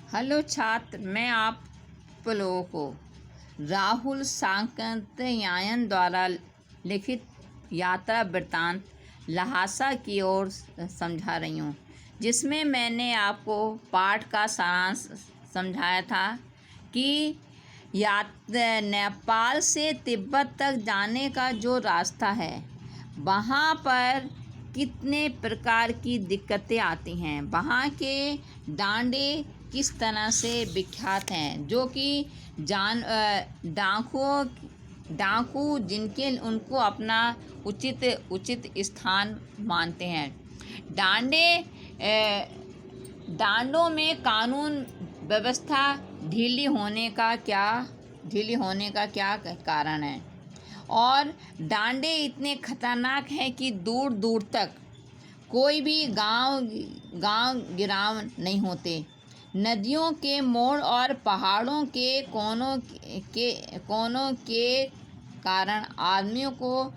Hello छात्र, मैं आप लोगों को राहुल सांकृत्यायन द्वारा लिखित यात्रा वृत्तांत ल्हासा की ओर समझा रही हूँ, जिसमें मैंने आपको पाठ का सारांश समझाया था कि नेपाल से तिब्बत तक जाने का जो रास्ता है वहाँ पर कितने प्रकार की दिक्कतें आती हैं। वहाँ के डांडे किस तरह से विख्यात हैं, जो कि डाकू जिनके उनको अपना उचित स्थान मानते हैं। डांडों में कानून व्यवस्था ढीली होने का क्या कारण है, और डांडे इतने खतरनाक हैं कि दूर दूर तक कोई भी गांव गिराव नहीं होते। नदियों के मोड़ और पहाड़ों के कोनों के कारण आदमियों को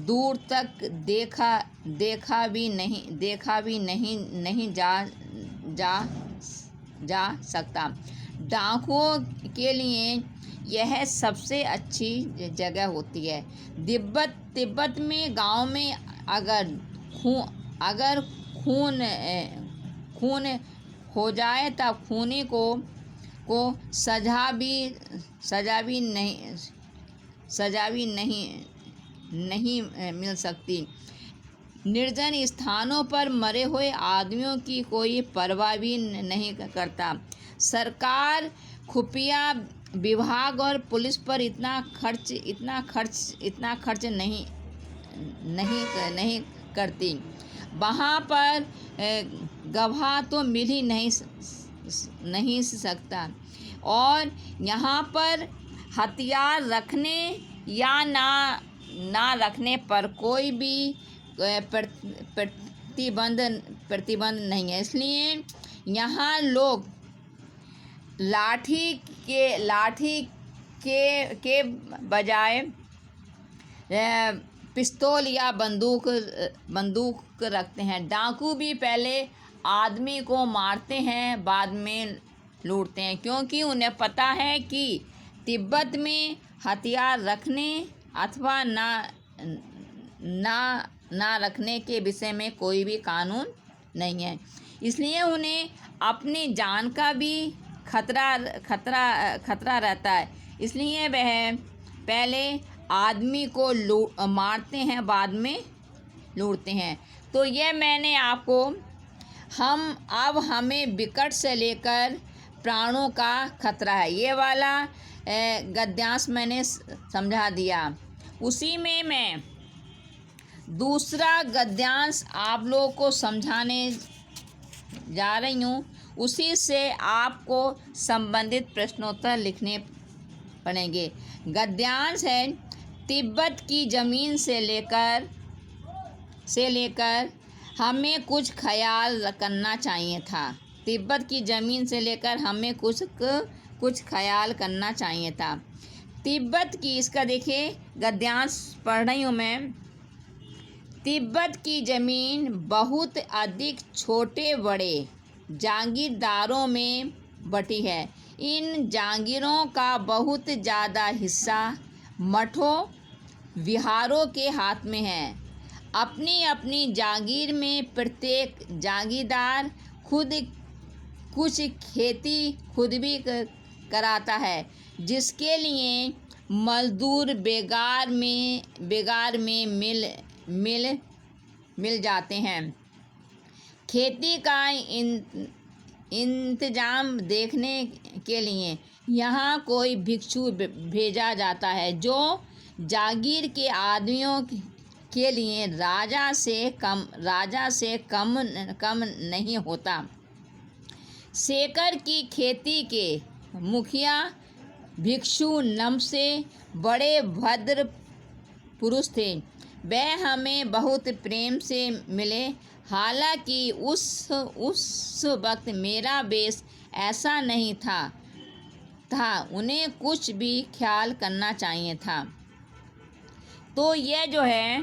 दूर तक देखा भी नहीं जा सकता। डाकुओं के लिए यह सबसे अच्छी जगह होती है। तिब्बत में गांव में अगर खून हो जाए तब खूनी को सजा भी नहीं मिल सकती। निर्जन स्थानों पर मरे हुए आदमियों की कोई परवाह भी नहीं करता। सरकार, खुफिया विभाग और पुलिस पर इतना खर्च नहीं करती। वहाँ पर गवाह तो मिल ही नहीं सकता, और यहाँ पर हथियार रखने या ना रखने पर कोई भी प्रतिबंध नहीं है। इसलिए यहाँ लोग लाठी के बजाय पिस्तौल या बंदूक रखते हैं। डाकू भी पहले आदमी को मारते हैं, बाद में लूटते हैं, क्योंकि उन्हें पता है कि तिब्बत में हथियार रखने अथवा ना रखने के विषय में कोई भी कानून नहीं है। इसलिए उन्हें अपनी जान का भी खतरा रहता है। इसलिए वह पहले आदमी को मारते हैं, बाद में लूटते हैं। तो यह मैंने आपको अब हमें विकट से लेकर प्राणों का खतरा है, ये वाला गद्यांश मैंने समझा दिया। उसी में मैं दूसरा गद्यांश आप लोगों को समझाने जा रही हूँ। उसी से आपको संबंधित प्रश्नोत्तर लिखने पड़ेंगे। गद्यांश है, तिब्बत की ज़मीन से लेकर हमें कुछ ख्याल करना चाहिए था। तिब्बत की ज़मीन से लेकर हमें कुछ ख्याल करना चाहिए था। तिब्बत की, इसका देखिए गद्यांश पढ़ रही हूँ मैं। तिब्बत की ज़मीन बहुत अधिक छोटे बड़े जागीरदारों में बटी है। इन जागीरों का बहुत ज़्यादा हिस्सा मठों विहारों के हाथ में है। अपनी जागीर में प्रत्येक जागीरदार कुछ खेती खुद भी कराता है, जिसके लिए मजदूर बेगार में मिल जाते हैं। खेती का इंतजाम देखने के लिए यहाँ कोई भिक्षु भेजा जाता है, जो जागीर के आदमियों के लिए राजा से कम नहीं होता। सेकर की खेती के मुखिया भिक्षु नम से बड़े भद्र पुरुष थे। वह हमें बहुत प्रेम से मिले। हालांकि उस वक्त मेरा वेश ऐसा नहीं था, उन्हें कुछ भी ख्याल करना चाहिए था। तो यह जो है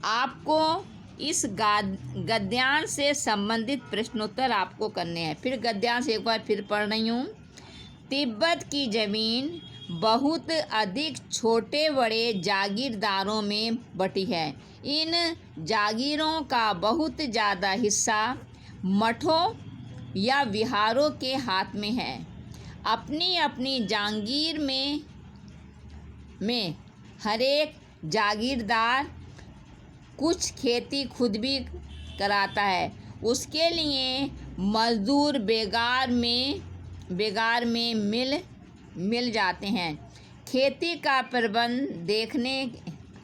आपको इस गद्यांश से संबंधित प्रश्नोत्तर आपको करने हैं। फिर गद्यांश एक बार फिर पढ़ रही हूँ। तिब्बत की जमीन बहुत अधिक छोटे बड़े जागीरदारों में बटी है। इन जागीरों का बहुत ज़्यादा हिस्सा मठों या विहारों के हाथ में है। अपनी अपनी जागीर में हर एक जागीरदार कुछ खेती खुद भी कराता है। उसके लिए मजदूर बेगार में मिल जाते हैं। खेती का प्रबंध देखने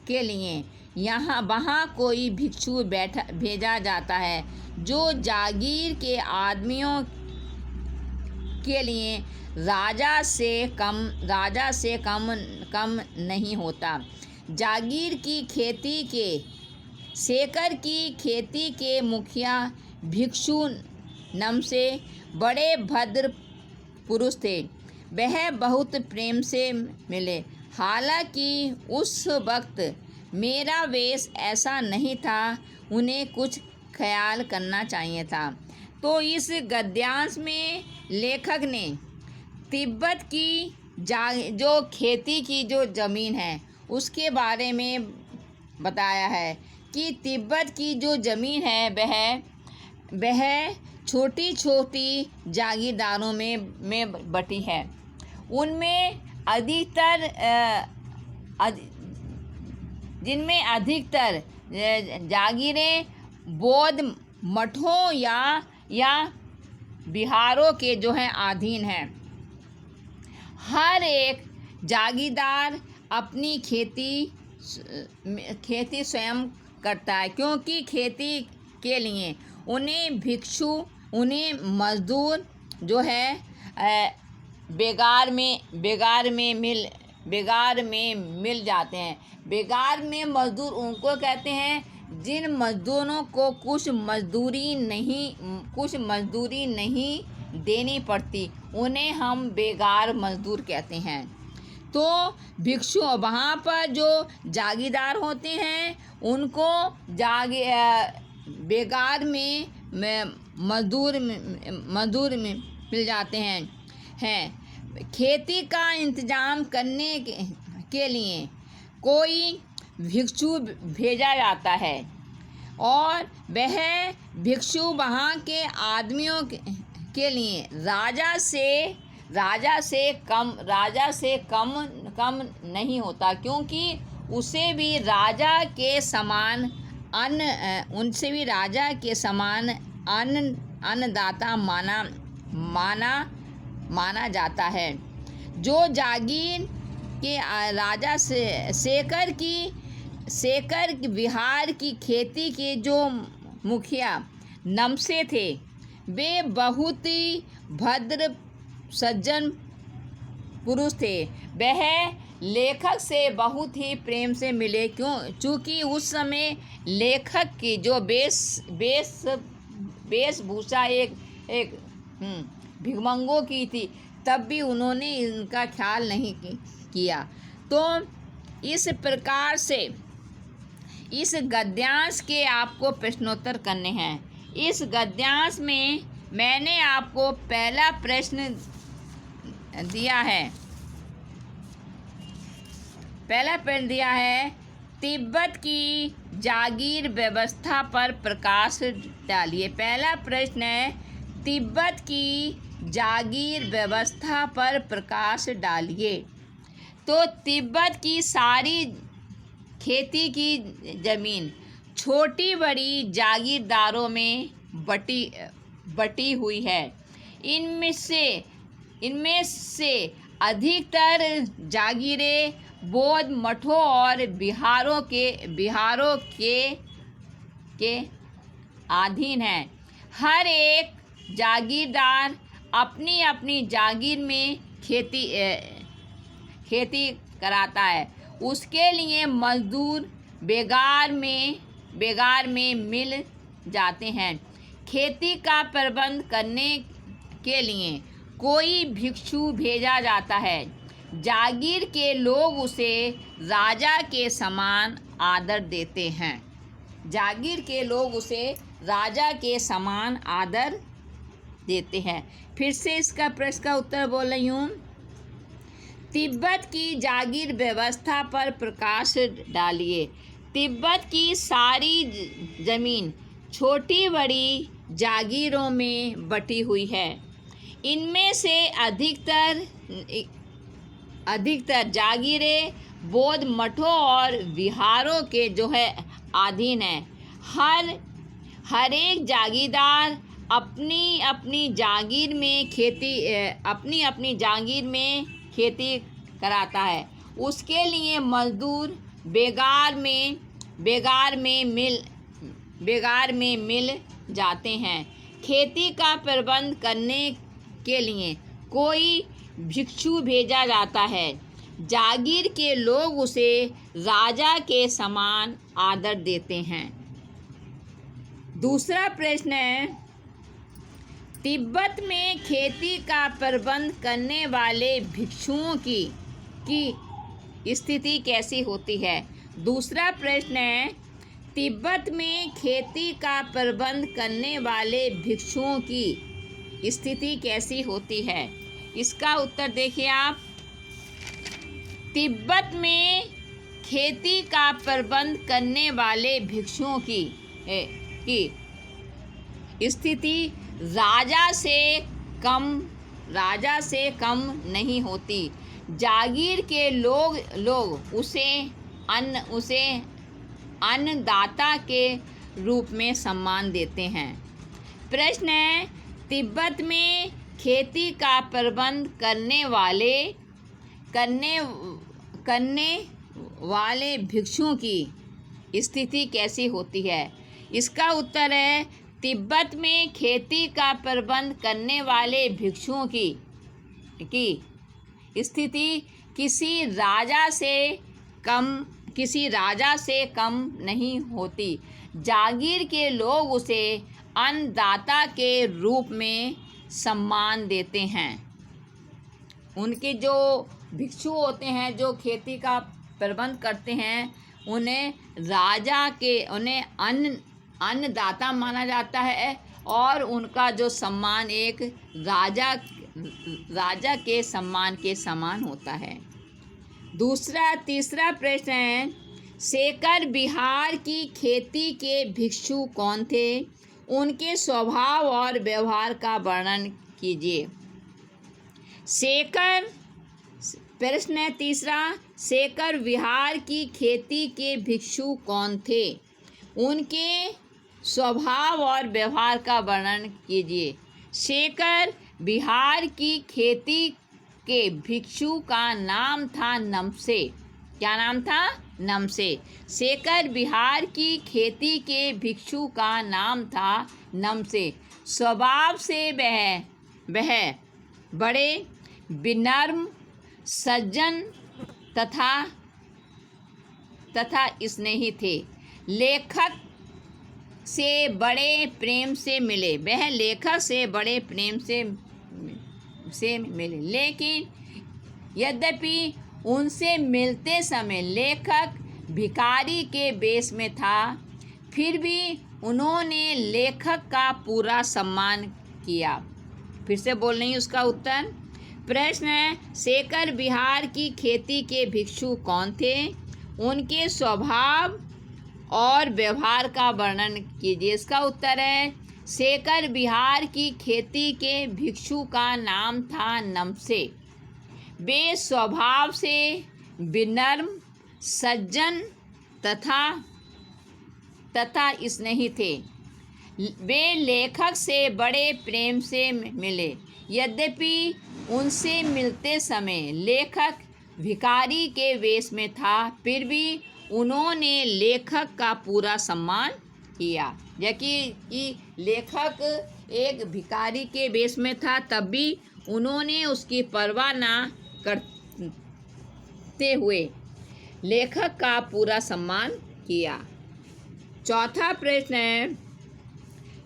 के लिए वहाँ कोई भिक्षु भेजा जाता है जो जागीर के आदमियों के लिए राजा से कम नहीं होता। जागीर की सेकर की खेती के मुखिया भिक्षु नाम से बड़े भद्र पुरुष थे। वह बहुत प्रेम से मिले। हालांकि उस वक्त मेरा वेश ऐसा नहीं था, उन्हें कुछ ख्याल करना चाहिए था। तो इस गद्यांश में लेखक ने तिब्बत की जो खेती की जो ज़मीन है उसके बारे में बताया है कि तिब्बत की जो ज़मीन है वह छोटी छोटी जागीरदारों में बटी है। उनमें जिनमें अधिकतर जागीरें बौद्ध मठों या बिहारों के जो हैं अधीन हैं। हर एक जागीरदार अपनी खेती स्वयं करता है, क्योंकि खेती के लिए उन्हें मजदूर जो है बेगार में मिल जाते हैं। बेगार में मजदूर उनको कहते हैं जिन मजदूरों को कुछ मजदूरी नहीं देनी पड़ती, उन्हें हम बेगार मजदूर कहते हैं। तो भिक्षु वहाँ पर जो जागीरदार होते हैं उनको बेगार में मजदूर मिल जाते हैं। खेती का इंतजाम करने के लिए कोई भिक्षु भेजा जाता है और वह भिक्षु वहाँ के आदमियों के लिए राजा से कम नहीं होता, क्योंकि उसे भी राजा के समान अन्नदाता माना जाता है। जो जागीर के राजा सेकर बिहार की खेती के जो मुखिया नमसे थे, वे बहुत ही भद्र सज्जन पुरुष थे। वह लेखक से बहुत ही प्रेम से मिले, चूँकि उस समय लेखक की जो वेशभूषा एक भिखमंगों की थी, तब भी उन्होंने इनका ख्याल नहीं किया। तो इस प्रकार से इस गद्यांश के आपको प्रश्नोत्तर करने हैं। इस गद्यांश में मैंने आपको पहला प्रश्न दिया है तिब्बत की जागीर व्यवस्था पर प्रकाश डालिए। पहला प्रश्न है तिब्बत की जागीर व्यवस्था पर प्रकाश डालिए। तो तिब्बत की सारी खेती की ज़मीन छोटी बड़ी जागीरदारों में बटी हुई है। इनमें से अधिकतर जागीरें बौद्ध मठों और बिहारों के अधीन हैं। हर एक जागीरदार अपनी अपनी जागीर में खेती कराता है। उसके लिए मजदूर बेगार में मिल जाते हैं। खेती का प्रबंध करने के लिए कोई भिक्षु भेजा जाता है। जागीर के लोग उसे राजा के समान आदर देते हैं। जागीर के लोग उसे राजा के समान आदर देते हैं। फिर से इसका प्रश्न का उत्तर बोल रही हूँ। तिब्बत की जागीर व्यवस्था पर प्रकाश डालिए। तिब्बत की सारी जमीन छोटी बड़ी जागीरों में बटी हुई है। इनमें से अधिकतर जागीरें बौद्ध मठों और विहारों के जो है अधीन है। हर एक जागीरदार अपनी अपनी जागीर में खेती कराता है। उसके लिए मजदूर बेगार में मिल जाते हैं। खेती का प्रबंध करने के लिए कोई भिक्षु भेजा जाता है। जागीर के लोग उसे राजा के समान आदर देते हैं। दूसरा प्रश्न है, तिब्बत में खेती का प्रबंध करने वाले भिक्षुओं की स्थिति कैसी होती है? दूसरा प्रश्न है, तिब्बत में खेती का प्रबंध करने वाले भिक्षुओं की स्थिति कैसी होती है? इसका उत्तर देखिए आप। तिब्बत में खेती का प्रबंध करने वाले भिक्षुओं की स्थिति राजा से कम नहीं होती। जागीर के लोग उसे अन्नदाता के रूप में सम्मान देते हैं। प्रश्न है, तिब्बत में खेती का प्रबंध करने वाले भिक्षुओं की स्थिति कैसी होती है? इसका उत्तर है, तिब्बत में खेती का प्रबंध करने वाले भिक्षुओं की स्थिति किसी राजा से कम नहीं होती। जागीर के लोग उसे अन्नदाता के रूप में सम्मान देते हैं। उनके जो भिक्षु होते हैं, जो खेती का प्रबंध करते हैं, उन्हें अन्नदाता माना जाता है और उनका जो सम्मान एक राजा के सम्मान के समान होता है। तीसरा प्रश्न है, शेखर बिहार की खेती के भिक्षु कौन थे? उनके स्वभाव और व्यवहार का वर्णन कीजिए। प्रश्न है तीसरा, शेखर बिहार की खेती के भिक्षु कौन थे? उनके स्वभाव और व्यवहार का वर्णन कीजिए। शेखर बिहार की खेती के भिक्षु का नाम था नमसे। क्या नाम था? नमसे। शेखर बिहार की खेती के भिक्षु का नाम था नमसे। स्वभाव से वह बड़े विनम्र, सज्जन तथा स्नेही थे। लेखक से बड़े प्रेम से मिले। वह लेखक से बड़े प्रेम से मिले, लेकिन यद्यपि उनसे मिलते समय लेखक भिखारी के वेश में था, फिर भी उन्होंने लेखक का पूरा सम्मान किया। फिर से बोल रही हूँ उसका उत्तर। प्रश्न है, शेखर बिहार की खेती के भिक्षु कौन थे? उनके स्वभाव और व्यवहार का वर्णन कीजिए। इसका उत्तर है, शेखर बिहार की खेती के भिक्षु का नाम था नमसे। वे स्वभाव से विनम्र, सज्जन तथा स्नेही थे। वे लेखक से बड़े प्रेम से मिले। यद्यपि उनसे मिलते समय लेखक भिखारी के वेश में था, फिर भी उन्होंने लेखक का पूरा सम्मान किया। जबकि लेखक एक भिखारी के वेश में था, तब भी उन्होंने उसकी परवाह न करते हुए लेखक का पूरा सम्मान किया। चौथा प्रश्न है,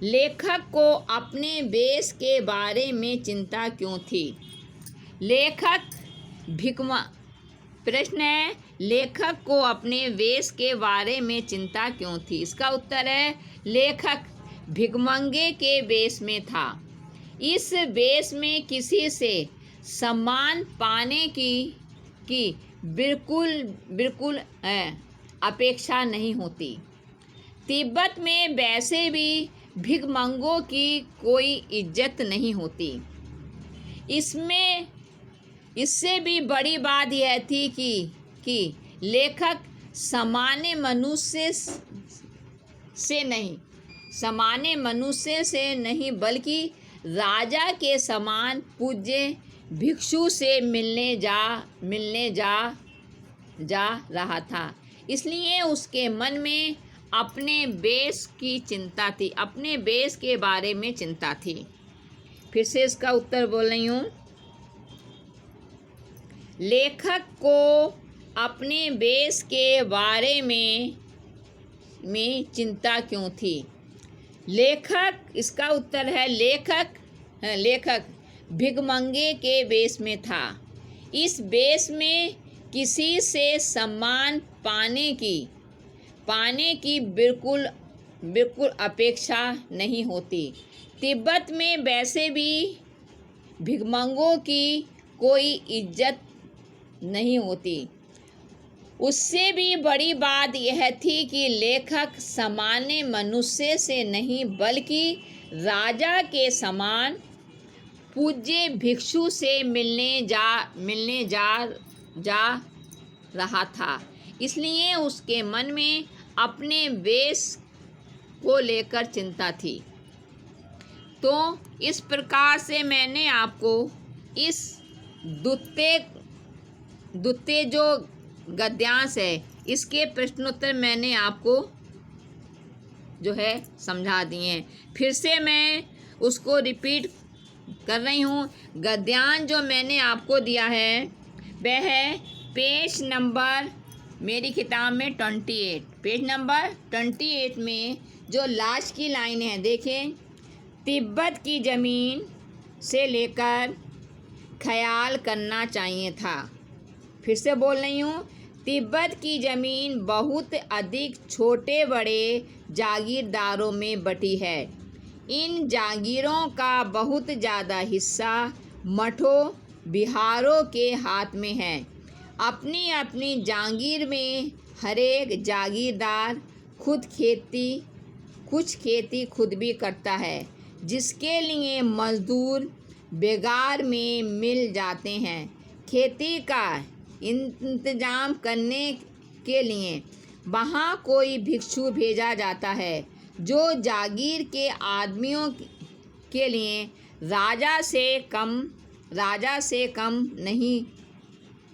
लेखक को अपने वेश के बारे में चिंता क्यों थी? लेखक प्रश्न है, लेखक को अपने वेश के बारे में चिंता क्यों थी? इसका उत्तर है, लेखक भिखमंगे के वेश में था। इस वेश में किसी से सम्मान पाने की बिल्कुल बिल्कुल अपेक्षा नहीं होती। तिब्बत में वैसे भी भिखमंगों की कोई इज्जत नहीं होती। इससे भी बड़ी बात यह थी कि लेखक सामान्य मनुष्य से नहीं बल्कि राजा के समान पूज्य भिक्षु से मिलने जा रहा था। इसलिए उसके मन में अपने वेश की चिंता थी, अपने वेश के बारे में चिंता थी। फिर से इसका उत्तर बोल रही हूँ। लेखक को अपने वेश के बारे में चिंता क्यों थी? इसका उत्तर है, लेखक भिखमंगे के वेश में था। इस वेश में किसी से सम्मान पाने की बिल्कुल अपेक्षा नहीं होती। तिब्बत में वैसे भी भिखमंगों की कोई इज्जत नहीं होती। उससे भी बड़ी बात यह थी कि लेखक सामान्य मनुष्य से नहीं बल्कि राजा के समान पूज्य भिक्षु से मिलने जा रहा था। इसलिए उसके मन में अपने वेश को लेकर चिंता थी। तो इस प्रकार से मैंने आपको इस द्वितीय जो गद्यांश है इसके प्रश्नोत्तर मैंने आपको जो है समझा दिए हैं। फिर से मैं उसको रिपीट कर रही हूँ। गद्यांश जो मैंने आपको दिया है वह है पेज नंबर, मेरी किताब में 28, पेज नंबर 28 में जो लास्ट की लाइन है, देखें, तिब्बत की ज़मीन से लेकर ख्याल करना चाहिए था। फिर से बोल रही हूँ, तिब्बत की ज़मीन बहुत अधिक छोटे बड़े जागीरदारों में बटी है। इन जागीरों का बहुत ज़्यादा हिस्सा मठों बिहारों के हाथ में है। अपनी अपनी जागीर में हरेक जागीरदार कुछ खेती खुद भी करता है, जिसके लिए मजदूर बेगार में मिल जाते हैं। खेती का इंतजाम करने के लिए वहाँ कोई भिक्षु भेजा जाता है, जो जागीर के आदमियों के लिए राजा से कम नहीं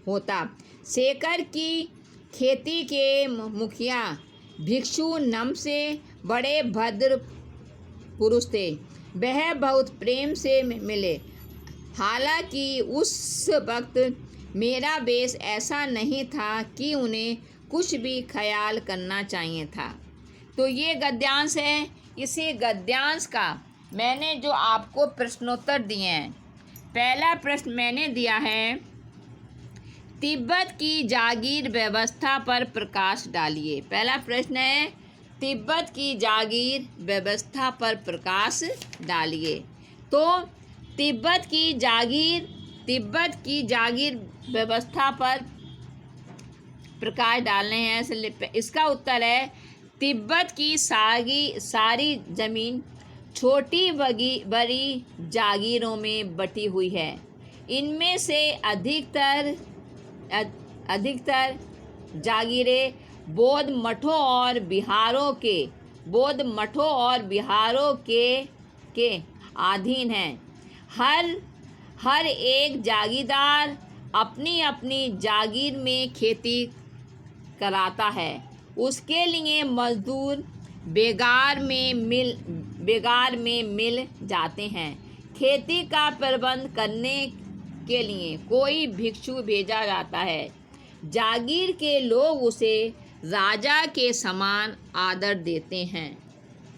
होता। शेखर की खेती के मुखिया भिक्षु नम से बड़े भद्र पुरुष थे। वह बहुत प्रेम से मिले। हालांकि उस वक्त मेरा वेश ऐसा नहीं था कि उन्हें कुछ भी ख्याल करना चाहिए था। तो ये गद्यांश है। इसी गद्यांश का मैंने जो आपको प्रश्नोत्तर दिए हैं, पहला प्रश्न मैंने दिया है, तिब्बत की जागीर व्यवस्था पर प्रकाश डालिए। पहला प्रश्न है, तिब्बत की जागीर व्यवस्था पर प्रकाश डालिए। तो तिब्बत की जागीर व्यवस्था पर प्रकाश डालने हैं। इसका उत्तर है, तिब्बत की सारी ज़मीन छोटी बड़ी जागीरों में बटी हुई है। इनमें से अधिकतर जागीरें बौद्ध मठों और बिहारों के अधीन हैं। हर एक जागीरदार अपनी अपनी जागीर में खेती कराता है। उसके लिए मजदूर बेगार में मिल जाते हैं। खेती का प्रबंध करने के लिए कोई भिक्षु भेजा जाता है। जागीर के लोग उसे राजा के समान आदर देते हैं।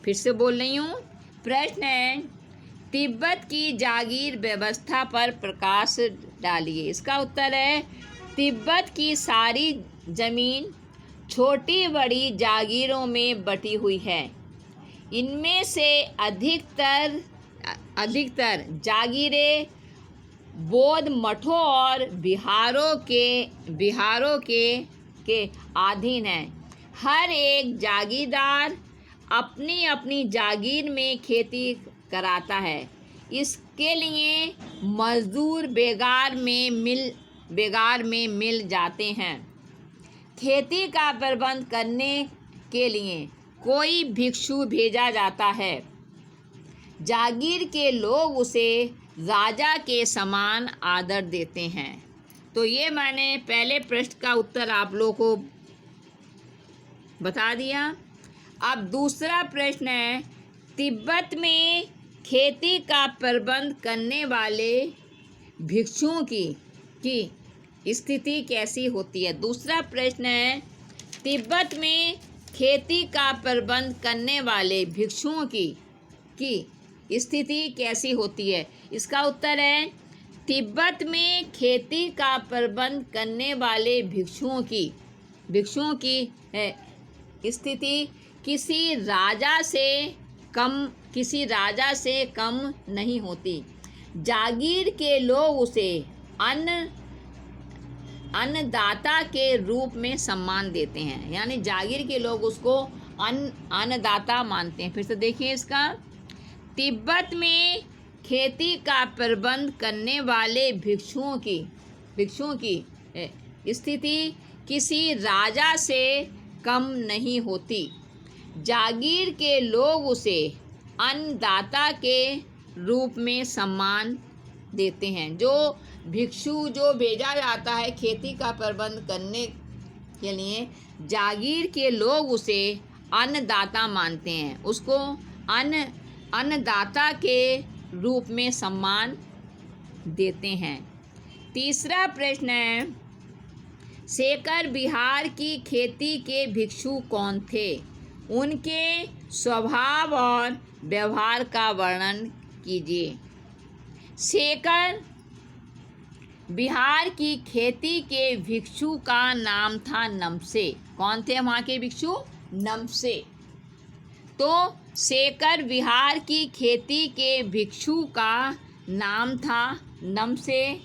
फिर से बोल रही हूँ, प्रश्न है, तिब्बत की जागीर व्यवस्था पर प्रकाश डालिए। इसका उत्तर है, तिब्बत की सारी जमीन छोटी बड़ी जागीरों में बटी हुई है। इनमें से अधिकतर जागीरें बौद्ध मठों और बिहारों के अधीन हैं। हर एक जागीरदार अपनी अपनी जागीर में खेती कराता है। इसके लिए मजदूर बेगार में मिल जाते हैं। खेती का प्रबंध करने के लिए कोई भिक्षु भेजा जाता है। जागीर के लोग उसे राजा के समान आदर देते हैं। तो ये मैंने पहले प्रश्न का उत्तर आप लोगों को बता दिया। अब दूसरा प्रश्न है, तिब्बत में खेती का प्रबंध करने वाले भिक्षुओं की स्थिति कैसी होती है। दूसरा प्रश्न है, तिब्बत में खेती का प्रबंध करने वाले भिक्षुओं की स्थिति कैसी होती है। इसका उत्तर है, तिब्बत में खेती का प्रबंध करने वाले भिक्षुओं की स्थिति किसी राजा से कम नहीं होती। जागीर के लोग उसे अन्नदाता के रूप में सम्मान देते हैं, यानी जागीर के लोग उसको अन्नदाता मानते हैं। फिर से देखिए इसका, तिब्बत में खेती का प्रबंध करने वाले भिक्षुओं की स्थिति किसी राजा से कम नहीं होती। जागीर के लोग उसे अन्नदाता के रूप में सम्मान देते हैं। जो भिक्षु जो भेजा जाता है खेती का प्रबंध करने के लिए, जागीर के लोग उसे अन्नदाता मानते हैं, उसको अन्नदाता के रूप में सम्मान देते हैं। तीसरा प्रश्न है, शेखर बिहार की खेती के भिक्षु कौन थे। उनके स्वभाव और व्यवहार का वर्णन कीजिए। शेखर बिहार की खेती के भिक्षु का नाम था नमसे। कौन थे वहाँ के भिक्षु? नमसे। तो शेखर बिहार की खेती के भिक्षु का नाम था नमसे।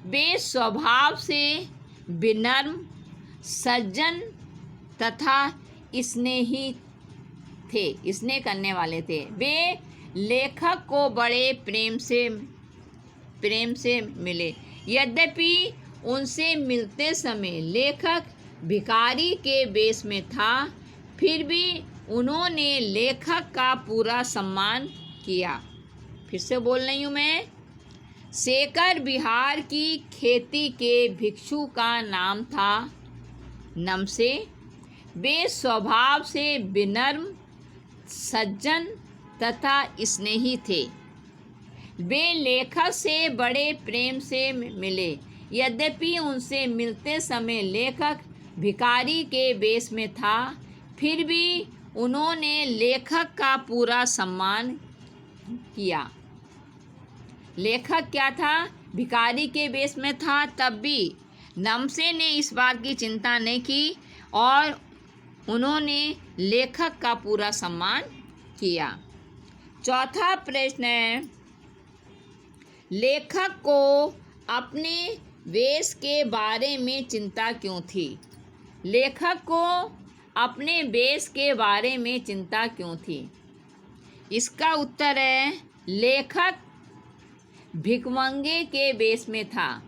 वे स्वभाव से विनम्र, सज्जन तथा स्नेही थे, स्नेह करने वाले थे। वे लेखक को बड़े प्रेम से मिले। यद्यपि उनसे मिलते समय लेखक भिखारी के वेश में था, फिर भी उन्होंने लेखक का पूरा सम्मान किया। फिर से बोल रही हूँ मैं, शेखर बिहार की खेती के भिक्षु का नाम था नमसे। वे स्वभाव से विनम्र, सज्जन तथा स्नेही थे। वे लेखक से बड़े प्रेम से मिले। यद्यपि उनसे मिलते समय लेखक भिखारी के वेश में था, फिर भी उन्होंने लेखक का पूरा सम्मान किया। लेखक क्या था? भिखारी के वेश में था, तब भी नमसे ने इस बात की चिंता नहीं की और उन्होंने लेखक का पूरा सम्मान किया। चौथा प्रश्न है, लेखक को अपने वेश के बारे में चिंता क्यों थी। लेखक को अपने वेश के बारे में चिंता क्यों थी। इसका उत्तर है, लेखक भिखमंगे के वेश में था।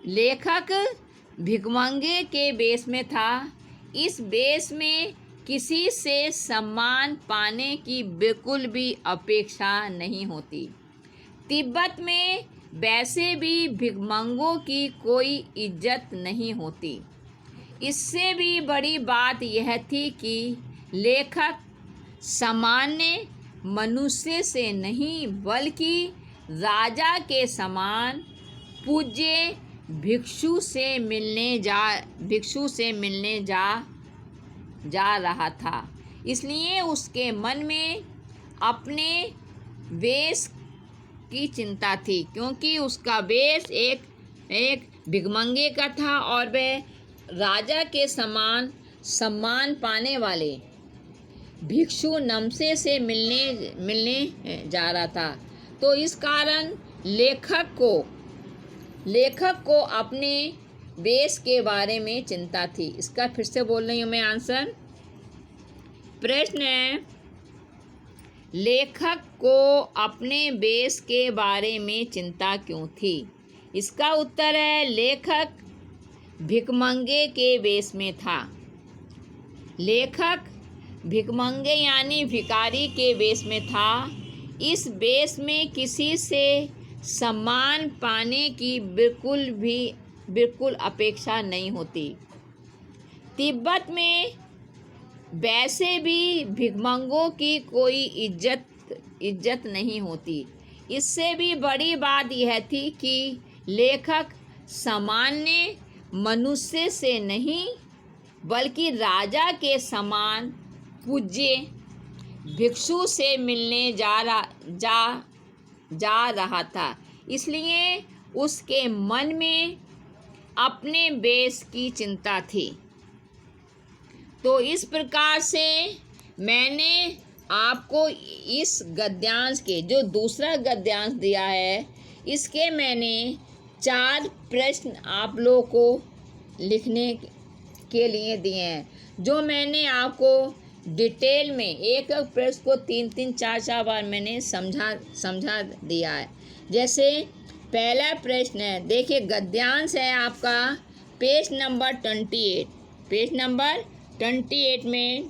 लेखक भिखमंगे के वेश में था। इस वेश में किसी से सम्मान पाने की बिल्कुल भी अपेक्षा नहीं होती। तिब्बत में वैसे भी भिखमंगों की कोई इज्जत नहीं होती। इससे भी बड़ी बात यह थी कि लेखक सामान्य मनुष्य से नहीं बल्कि राजा के समान पूज्य भिक्षु से मिलने जा रहा था। इसलिए उसके मन में अपने वेश की चिंता थी, क्योंकि उसका वेश एक भिखमंगे का था और वह राजा के समान सम्मान पाने वाले भिक्षु नमसे से मिलने जा रहा था। तो इस कारण लेखक को अपने वेश के बारे में चिंता थी। इसका फिर से बोल रही हूँ मैं आंसर। प्रश्न है, लेखक को अपने वेश के बारे में चिंता क्यों थी? इसका उत्तर है, लेखक भिखमंगे के वेश में था। लेखक भिखमंगे यानी भिखारी के वेश में था। इस वेश में किसी से सम्मान पाने की बिल्कुल अपेक्षा नहीं होती। तिब्बत में वैसे भी भिखमंगों की कोई इज्जत नहीं होती। इससे भी बड़ी बात यह थी कि लेखक सामान्य मनुष्य से नहीं बल्कि राजा के समान पूज्य भिक्षु से मिलने जा रहा था। इसलिए उसके मन में अपने वेश की चिंता थी। तो इस प्रकार से मैंने आपको इस गद्यांश के जो दूसरा गद्यांश दिया है, इसके मैंने 4 प्रश्न आप लोगों को लिखने के लिए दिए हैं, जो मैंने आपको डिटेल में एक प्रश्न को 3-3, 4-4 बार मैंने समझा दिया है। जैसे पहला प्रश्न है, देखिए गद्यांश है आपका पेज नंबर 28। पेज नंबर 28 में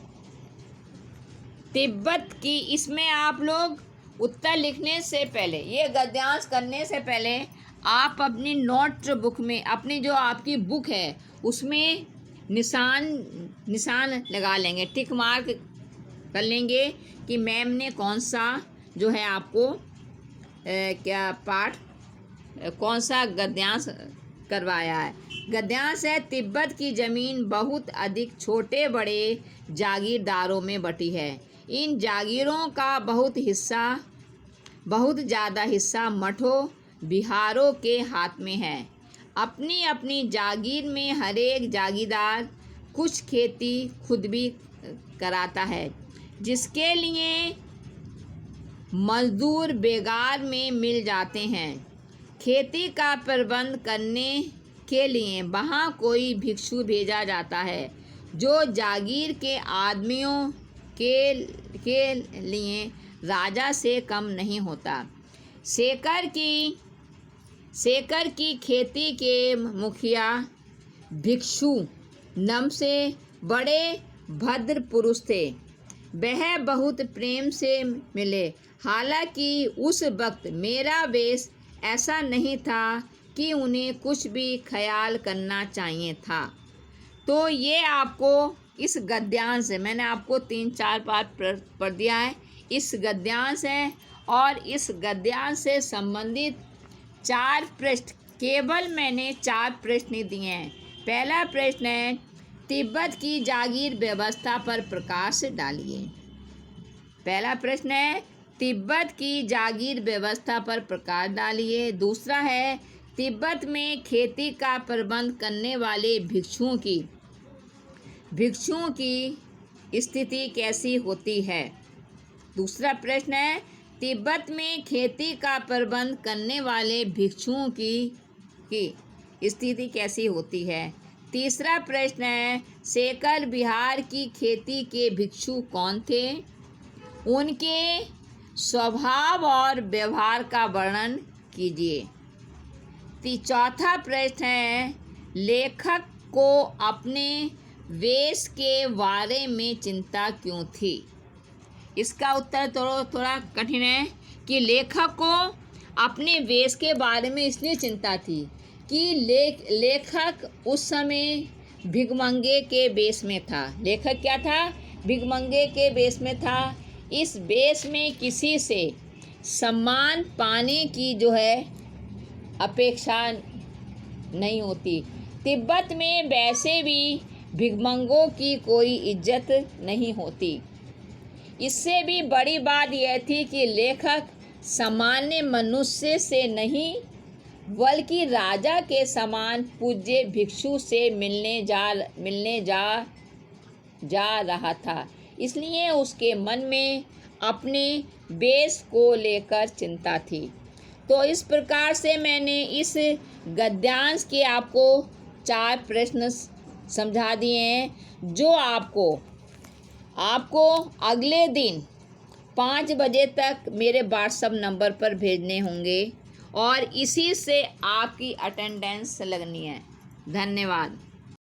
तिब्बत की, इसमें आप लोग उत्तर लिखने से पहले, ये गद्यांश करने से पहले आप अपनी नोट बुक में, अपनी जो आपकी बुक है उसमें निशान लगा लेंगे, टिक मार्क कर लेंगे कि मैम ने कौन सा जो है आपको पाठ कौन सा गद्यांश करवाया है। गद्यांश है, तिब्बत की ज़मीन बहुत अधिक छोटे बड़े जागीरदारों में बटी है। इन जागीरों का बहुत ज़्यादा हिस्सा मठों बिहारों के हाथ में है। अपनी अपनी जागीर में हरेक जागीरदार कुछ खेती खुद भी कराता है, जिसके लिए मजदूर बेगार में मिल जाते हैं। खेती का प्रबंध करने के लिए वहाँ कोई भिक्षु भेजा जाता है, जो जागीर के आदमियों के लिए राजा से कम नहीं होता। सेकर की खेती के मुखिया भिक्षु नम से बड़े भद्र पुरुष थे। वह बहुत प्रेम से मिले। हालांकि उस वक्त मेरा वेश ऐसा नहीं था कि उन्हें कुछ भी ख्याल करना चाहिए था। तो ये आपको इस गद्यांश से मैंने आपको 3-4 बार पढ़ दिया है। इस गद्यांश है और इस गद्यांश से संबंधित 4 प्रश्न, केवल मैंने 4 प्रश्न दिए हैं। पहला प्रश्न है, तिब्बत की जागीर व्यवस्था पर प्रकाश डालिए। पहला प्रश्न है, तिब्बत की जागीर व्यवस्था पर प्रकाश डालिए। दूसरा है, तिब्बत में खेती का प्रबंध करने वाले भिक्षुओं की स्थिति कैसी होती है। दूसरा प्रश्न है, तिब्बत में खेती का प्रबंध करने वाले भिक्षुओं की स्थिति कैसी होती है। तीसरा प्रश्न है, सेकर बिहार की खेती के भिक्षु कौन थे, उनके स्वभाव और व्यवहार का वर्णन कीजिए। चौथा प्रश्न है, लेखक को अपने वेश के बारे में चिंता क्यों थी। इसका उत्तर थोड़ा कठिन है कि लेखक को अपने वेश के बारे में इसलिए चिंता थी कि लेखक उस समय भिखमंगे के वेश में था। लेखक क्या था, भिखमंगे के वेश में था। इस वेश में किसी से सम्मान पाने की जो है अपेक्षा नहीं होती। तिब्बत में वैसे भी भिखमंगों की कोई इज्जत नहीं होती। इससे भी बड़ी बात यह थी कि लेखक सामान्य मनुष्य से नहीं बल्कि राजा के समान पूज्य भिक्षु से मिलने जा रहा था। इसलिए उसके मन में अपने बेस को लेकर चिंता थी। तो इस प्रकार से मैंने इस गद्यांश के आपको 4 प्रश्न समझा दिए हैं, जो आपको अगले दिन 5 बजे तक मेरे व्हाट्सएप नंबर पर भेजने होंगे और इसी से आपकी अटेंडेंस लगनी है। धन्यवाद।